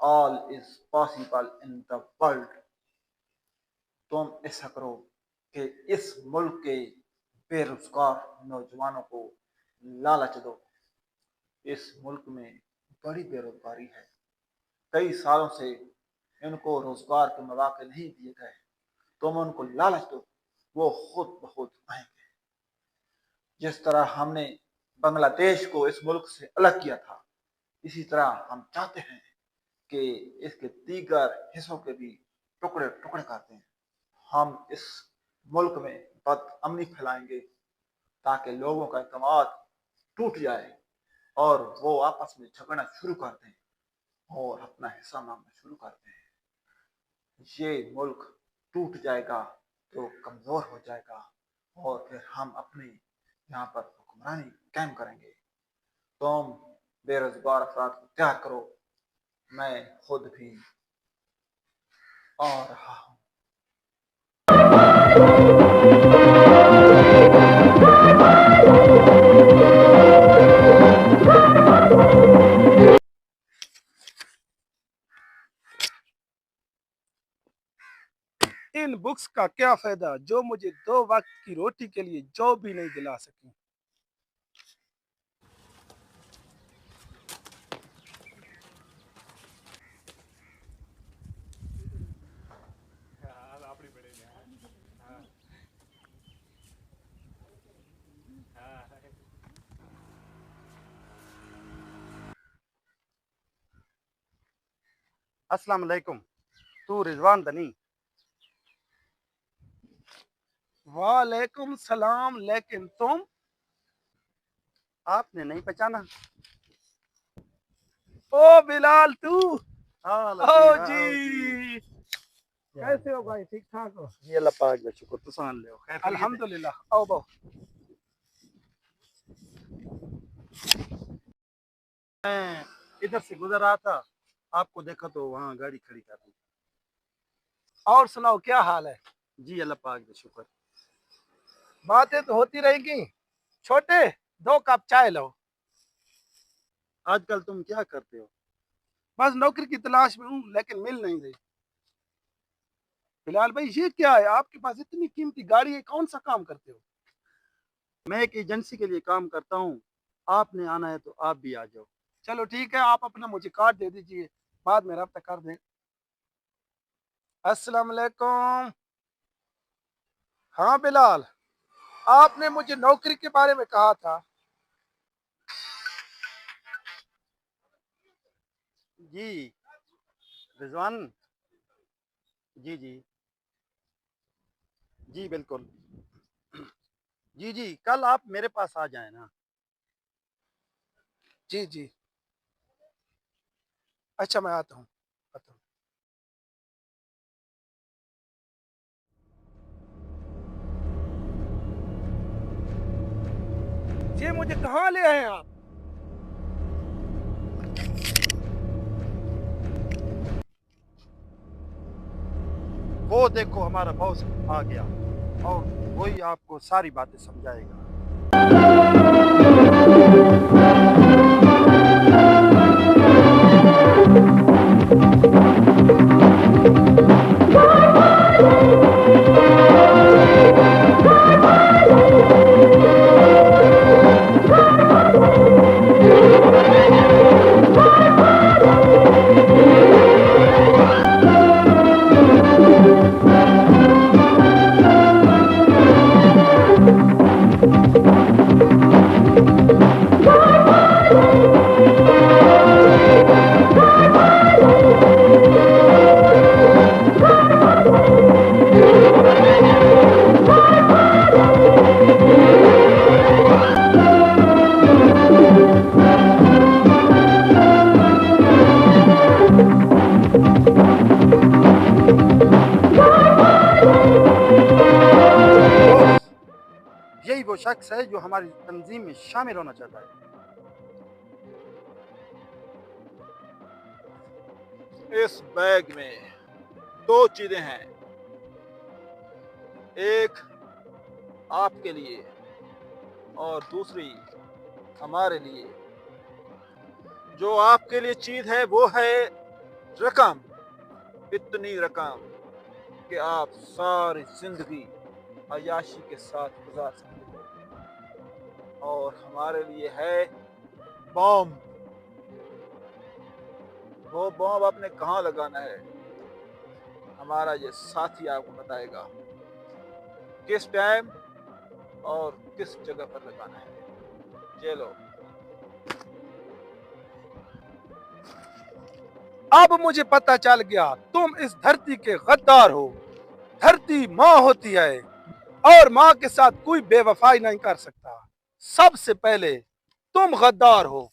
All is possible in the world. तुम ऐसा करो कि इस मुल्क के बेरोजगार नौजवानों को लालच दो। इस मुल्क में बड़ी बेरोजगारी है, कई सालों से इनको रोजगार के मौके नहीं दिए गए। तुम उनको लालच दो, वो खुद ब खुद आएंगे। जिस तरह हमने बांग्लादेश को इस मुल्क से अलग किया था, इसी तरह हम चाहते हैं कि इसके दीगर हिस्सों के भी टुकड़े टुकड़े करते हैं। हम इस मुल्क में बदअमनी फैलाएंगे ताकि लोगों का एतमाद टूट जाए और वो आपस में झगड़ना शुरू कर दें और अपना हिस्सा मांगना शुरू कर दें। ये मुल्क टूट जाएगा तो कमजोर हो जाएगा और फिर हम अपने यहाँ पर हुक्मरानी कायम करेंगे। तुम बेरोजगार अफराद को तैयार करो, मैं खुद भी आ रहा हूँ। इन बुक्स का क्या फायदा जो मुझे 2 वक्त की रोटी के लिए जॉब भी नहीं दिला सकी। अस्सलाम वालेकुम। तू रिजवान दनी? वालेकुम सलाम, लेकिन तुम? आपने नहीं पहचाना? ओ बिलाल तू? हाँ ओ लतीफ़, आओ जी, कैसे हो भाई? ठीक ठाक हो? जी अल्लाह पाक का शुक्र। तुसान ले खैर खैरियत है? अल्हम्दुलिल्लाह। आओ बहु। मैं इधर से गुजर रहा था, आपको देखा तो वहाँ गाड़ी खड़ी कर दी। और सुनाओ, क्या हाल है? जी अल्लाह पाक का शुक्र। बातें तो होती रहेंगी। छोटे, 2 कप चाय लो। आजकल तुम क्या करते हो? बस नौकरी की तलाश में हूँ, लेकिन मिल नहीं रही। बिलाल भाई, ये क्या है? आपके पास इतनी कीमती गाड़ी है, कौन सा काम करते हो? मैं एक एजेंसी के लिए काम करता हूँ, आपने आना है तो आप भी आ जाओ। चलो ठीक है, आप अपना मुझे कार्ड दे दीजिए, बाद में रब्ता कर दें। अस्सलाम वालेकुम। हाँ बिलाल, आपने मुझे नौकरी के बारे में कहा था। जी रिजवान, जी जी जी बिल्कुल। जी जी, कल आप मेरे पास आ जाए ना। जी जी, अच्छा मैं आता हूँ। ये मुझे कहाँ ले आए आप? वो देखो हमारा बॉस आ गया और वही आपको सारी बातें समझाएगा। यही वो शख्स है जो हमारी तंजीम में शामिल होना चाहता है। इस बैग में 2 चीजें हैं, एक आपके लिए और दूसरी हमारे लिए। जो आपके लिए चीज है वो है रकम, इतनी रकम कि आप सारी जिंदगी अय्याशी के साथ गुजार सकते हो। और हमारे लिए है बॉम्ब। वो बॉम्ब आपने कहाँ लगाना है, हमारा ये साथी आपको बताएगा किस टाइम और किस जगह पर लगाना है। चलो। अब मुझे पता चल गया तुम इस धरती के गद्दार हो। धरती माँ होती है और माँ के साथ कोई बेवफाई नहीं कर सकता। सबसे पहले तुम गद्दार हो।